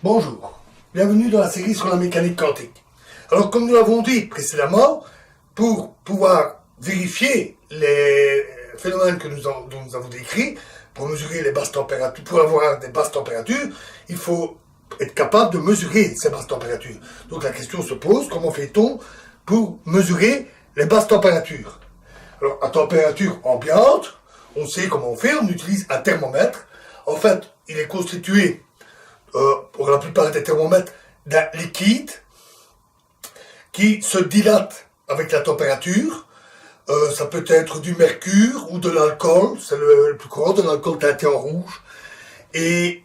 Bonjour, bienvenue dans la série sur la mécanique quantique. Alors comme nous l'avons dit précédemment, pour pouvoir vérifier les phénomènes dont nous avons décrits, pour mesurer les basses températures, pour avoir des basses températures, il faut être capable de mesurer ces basses températures. Donc la question se pose, comment fait-on pour mesurer les basses températures? Alors à température ambiante, on sait comment on fait, on utilise un thermomètre. En fait, il est constitué pour la plupart des thermomètres, d'un liquide qui se dilate avec la température. Ça peut être du mercure ou de l'alcool, c'est le plus courant, de l'alcool teinté en rouge, et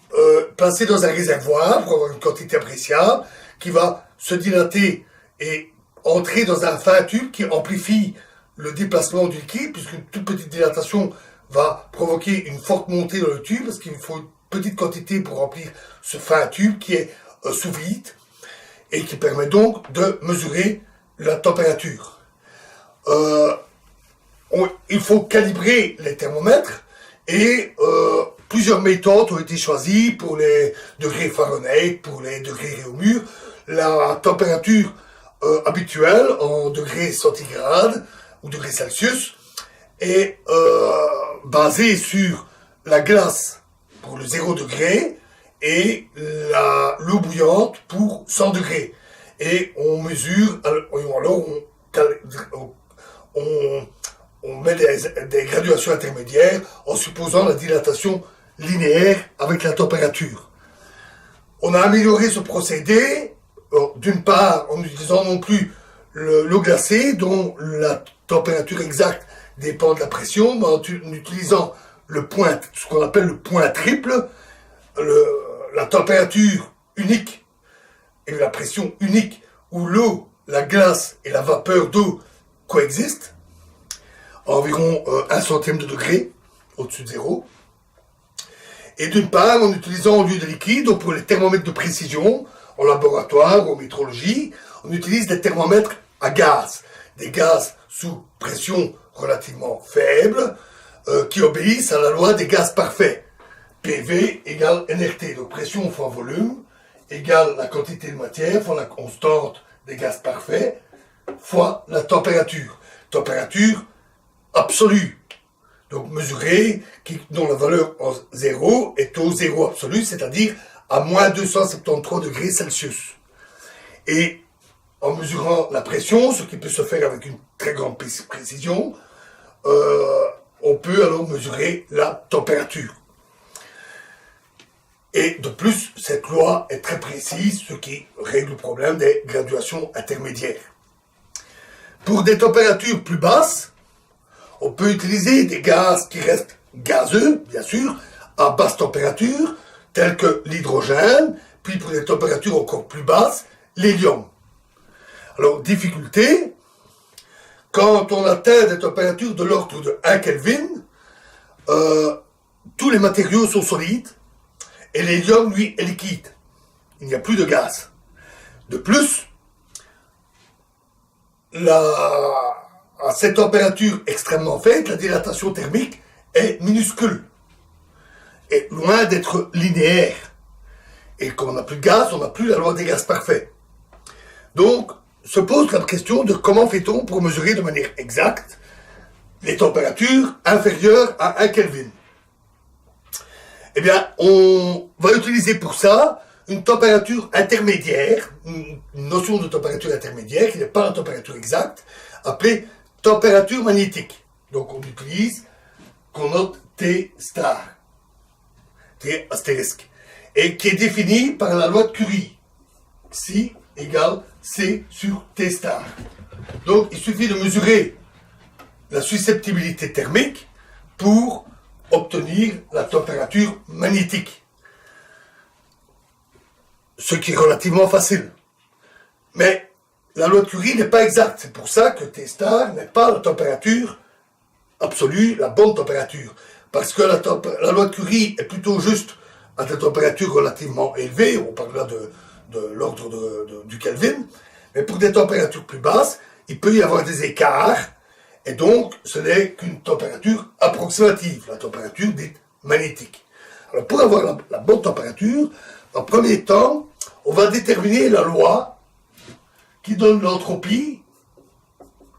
placé dans un réservoir pour avoir une quantité appréciable qui va se dilater et entrer dans un fin tube qui amplifie le déplacement du liquide, puisqu'une toute petite dilatation va provoquer une forte montée dans le tube, parce qu'il faut une petite quantité pour remplir ce fin tube qui est sous vide et qui permet donc de mesurer la température. Il faut calibrer les thermomètres et plusieurs méthodes ont été choisies pour les degrés Fahrenheit, pour les degrés Réaumur. La température habituelle en degrés centigrades ou degrés Celsius est basée sur la glace pour le 0 degré et l'eau bouillante pour 100 degrés. Et on mesure, alors on met des graduations intermédiaires en supposant la dilatation linéaire avec la température. On a amélioré ce procédé, d'une part en utilisant non plus l'eau glacée dont la température exacte dépend de la pression, mais en utilisant ce qu'on appelle le point triple, la température unique et la pression unique où l'eau, la glace et la vapeur d'eau coexistent, à environ 1 centime de degré au-dessus de zéro. Et d'une part, en utilisant au lieu de liquide, donc pour les thermomètres de précision, en laboratoire ou en métrologie, on utilise des thermomètres à gaz, des gaz sous pression relativement faible, qui obéissent à la loi des gaz parfaits. PV égale NRT, donc pression fois volume, égale la quantité de matière fois la constante des gaz parfaits, fois la température. Température absolue, donc mesurée, dont la valeur en 0 est au 0 absolu, c'est-à-dire à moins 273 degrés Celsius. Et en mesurant la pression, ce qui peut se faire avec une très grande précision, on peut alors mesurer la température. Et de plus, cette loi est très précise, ce qui règle le problème des graduations intermédiaires. Pour des températures plus basses, on peut utiliser des gaz qui restent gazeux, bien sûr, à basse température, tels que l'hydrogène, puis pour des températures encore plus basses, l'hélium. Alors, difficulté, quand on atteint des températures de l'ordre de 1 Kelvin, tous les matériaux sont solides et l'hélium, lui, est liquide. Il n'y a plus de gaz. De plus, à cette température extrêmement faible, la dilatation thermique est minuscule et loin d'être linéaire. Et quand on n'a plus de gaz, on n'a plus la loi des gaz parfaits. Donc, se pose la question de comment fait-on pour mesurer de manière exacte les températures inférieures à 1 Kelvin. Eh bien, on va utiliser pour ça une température intermédiaire, une notion de température intermédiaire qui n'est pas la température exacte, appelée température magnétique. Donc on utilise, qu'on note T star, T astérisque, et qui est définie par la loi de Curie. Psi égale C sur T star. Donc il suffit de mesurer la susceptibilité thermique pour obtenir la température magnétique. Ce qui est relativement facile. Mais la loi de Curie n'est pas exacte. C'est pour ça que T star n'est pas la température absolue, la bonne température. Parce que la loi de Curie est plutôt juste à des températures relativement élevées, on parle là de l'ordre du Kelvin, mais pour des températures plus basses, il peut y avoir des écarts, et donc ce n'est qu'une température approximative, la température dite magnétique. Alors pour avoir la bonne température, En premier temps, on va déterminer la loi qui donne l'entropie,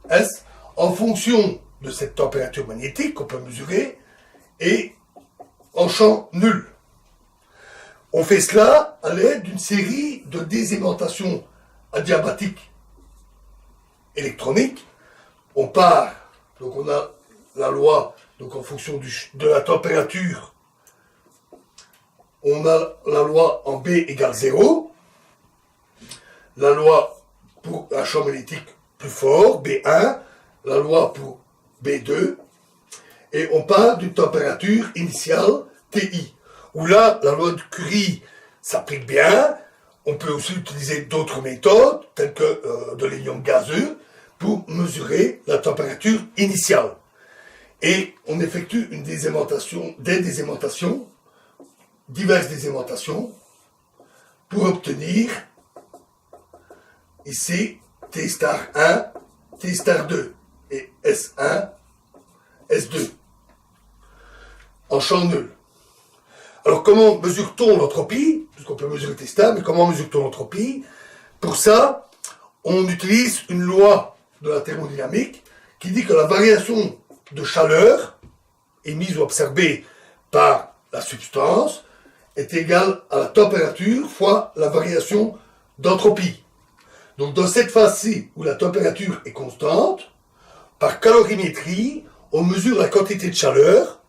S, en fonction de cette température magnétique qu'on peut mesurer, et en champ nul. On fait cela à l'aide d'une série de désaimantations adiabatiques électroniques. On part, donc on a la loi, donc en fonction de la température, on a la loi en B égale 0, la loi pour un champ magnétique plus fort, B1, la loi pour B2, et on part d'une température initiale, TI, où là, la loi de Curie s'applique bien. On peut aussi utiliser d'autres méthodes, telles que de l'hélium gazeux, pour mesurer la température initiale. Et on effectue une désaimantation, diverses désaimantations, pour obtenir ici T star 1, T star 2 et S1, S2 en champ nul. Alors comment mesure-t-on l'entropie? Puisqu'on peut mesurer T star, mais comment mesure-t-on l'entropie? Pour ça, on utilise une loi de la thermodynamique qui dit que la variation de chaleur émise ou observée par la substance est égale à la température fois la variation d'entropie. Donc dans cette phase-ci où la température est constante, par calorimétrie, on mesure la quantité de chaleur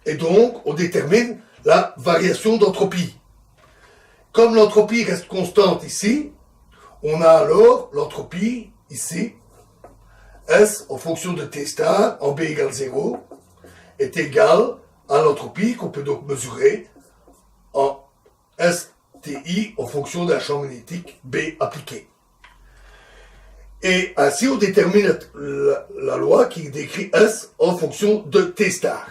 et donc on détermine la variation d'entropie. Comme l'entropie reste constante ici, on a alors l'entropie ici, S en fonction de T star en B égale 0, est égale à l'entropie qu'on peut donc mesurer en STI en fonction d'un champ magnétique B appliqué. Et ainsi on détermine la loi qui décrit S en fonction de T star.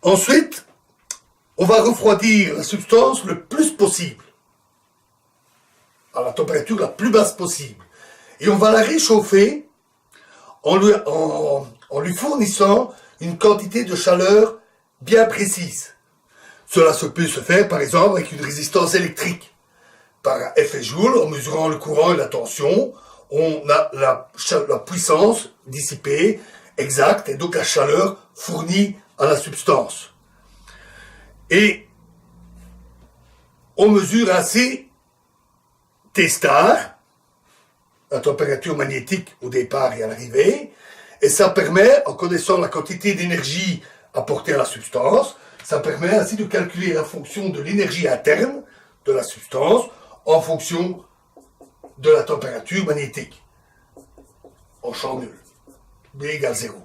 Ensuite, on va refroidir la substance le plus possible, à la température la plus basse possible. Et on va la réchauffer en lui fournissant une quantité de chaleur bien précise. Cela peut se faire par exemple avec une résistance électrique. Par un effet Joule, en mesurant le courant et la tension, on a la puissance dissipée exacte et donc la chaleur fournie à la substance. Et on mesure ainsi T star, la température magnétique au départ et à l'arrivée, et ça permet, en connaissant la quantité d'énergie apportée à la substance, ça permet ainsi de calculer la fonction de l'énergie interne de la substance en fonction de la température magnétique, en champ nul, B égale 0.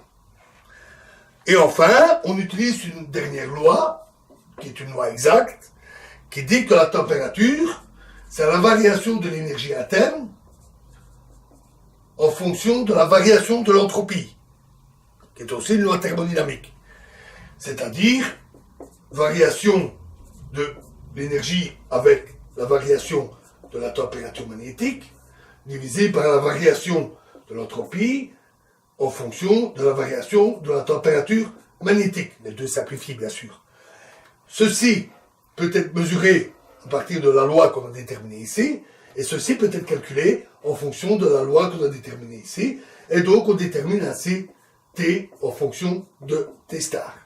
Et enfin, on utilise une dernière loi, qui est une loi exacte, qui dit que la température, c'est la variation de l'énergie interne en fonction de la variation de l'entropie, qui est aussi une loi thermodynamique. C'est-à-dire, variation de l'énergie avec la variation de la température magnétique, divisée par la variation de l'entropie, en fonction de la variation de la température magnétique. Les deux simplifient, bien sûr. Ceci peut être mesuré à partir de la loi qu'on a déterminée ici, et ceci peut être calculé en fonction de la loi qu'on a déterminée ici, et donc on détermine ainsi T en fonction de T star.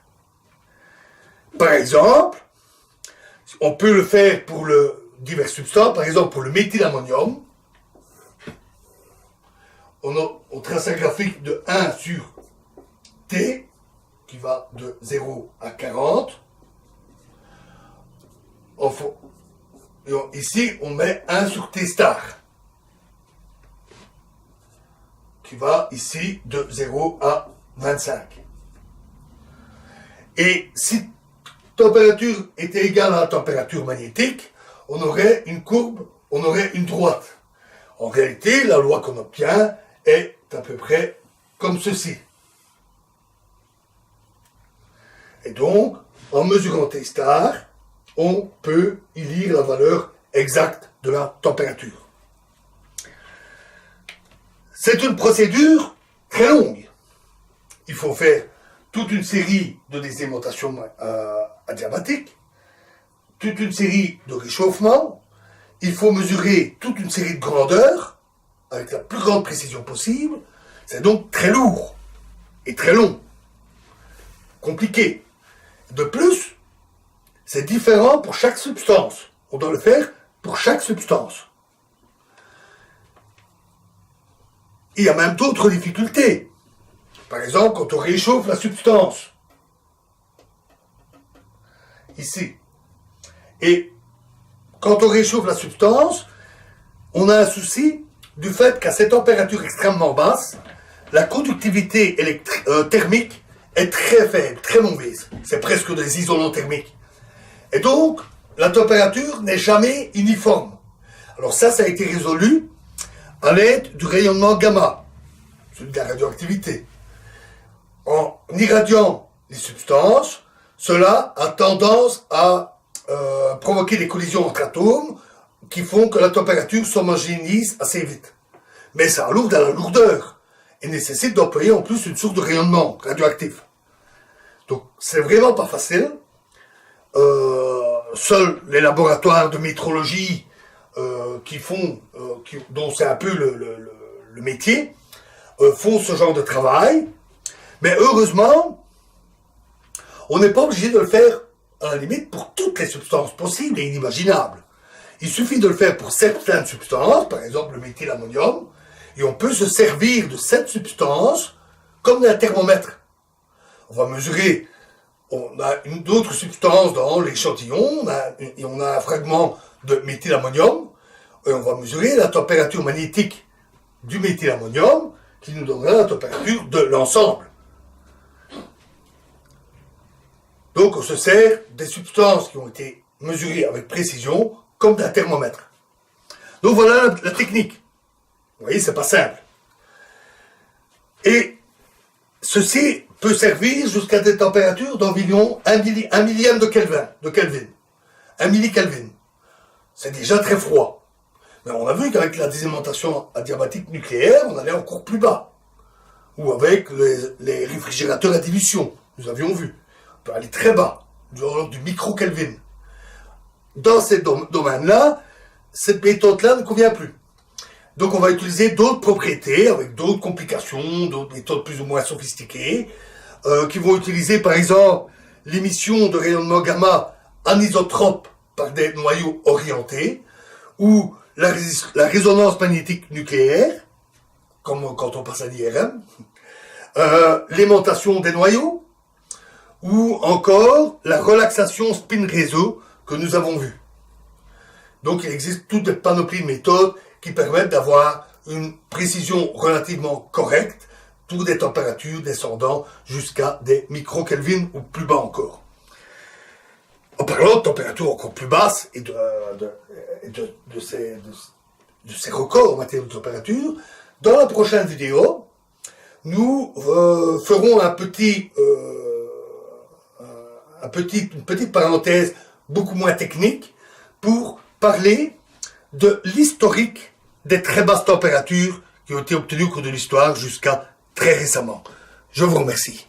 Par exemple, on peut le faire pour diverses substances, par exemple pour le méthylammonium, on trace un graphique de 1 sur T, qui va de 0 à 40. Ici, on met 1 sur T star, qui va ici de 0 à 25. Et si température était égale à la température magnétique, on aurait une courbe, on aurait une droite. En réalité, la loi qu'on obtient est à peu près comme ceci. Et donc, en mesurant T star, on peut y lire la valeur exacte de la température. C'est une procédure très longue. Il faut faire toute une série de désalimentation adiabatique, toute une série de réchauffements. Il faut mesurer toute une série de grandeurs avec la plus grande précision possible. C'est donc très lourd et très long, compliqué. De plus, c'est différent pour chaque substance. On doit le faire pour chaque substance. Il y a même d'autres difficultés. Par exemple, quand on réchauffe la substance, ici, et quand on réchauffe la substance, on a un souci du fait qu'à cette température extrêmement basse, la conductivité thermique est très faible, très mauvaise. C'est presque des isolants thermiques. Et donc, la température n'est jamais uniforme. Alors ça a été résolu à l'aide du rayonnement gamma, celui de la radioactivité. En irradiant les substances, cela a tendance à provoquer des collisions entre atomes qui font que la température s'homogénéise assez vite. Mais ça alourde à la lourdeur et nécessite d'employer en plus une source de rayonnement radioactif. Donc c'est vraiment pas facile. Seuls les laboratoires de métrologie dont c'est un peu le métier, font ce genre de travail. Mais heureusement, on n'est pas obligé de le faire à la limite pour toutes les substances possibles et inimaginables. Il suffit de le faire pour certaines substances, par exemple le méthylammonium, et on peut se servir de cette substance comme d'un thermomètre. On va mesurer, on a d'autres substances dans l'échantillon, on a un fragment de méthylammonium, et on va mesurer la température magnétique du méthylammonium, qui nous donnera la température de l'ensemble. Donc on se sert des substances qui ont été mesurées avec précision comme d'un thermomètre. Donc voilà la technique. Vous voyez, c'est pas simple. Et ceci peut servir jusqu'à des températures d'environ 1 millième de Kelvin. 1 millikelvin. C'est déjà très froid. Mais on a vu qu'avec la désalimentation adiabatique nucléaire, on allait encore plus bas. Ou avec les réfrigérateurs à dilution, nous avions vu. On peut aller très bas, du ordre du micro-Kelvin. Dans ces domaines-là, cette méthode-là ne convient plus. Donc on va utiliser d'autres propriétés, avec d'autres complications, d'autres méthodes plus ou moins sophistiquées, qui vont utiliser par exemple l'émission de rayonnement gamma anisotrope par des noyaux orientés, ou la résonance magnétique nucléaire, comme quand on passe à l'IRM, l'aimantation des noyaux, ou encore la relaxation spin réseau que nous avons vu. Donc il existe toute une panoplie de méthodes qui permettent d'avoir une précision relativement correcte pour des températures descendant jusqu'à des micro-Kelvin ou plus bas encore. En parlant de températures encore plus basses et de ces records en matière de température, dans la prochaine vidéo, nous ferons une petite parenthèse beaucoup moins technique pour parler de l'historique des très basses températures qui ont été obtenues au cours de l'histoire jusqu'à très récemment. Je vous remercie.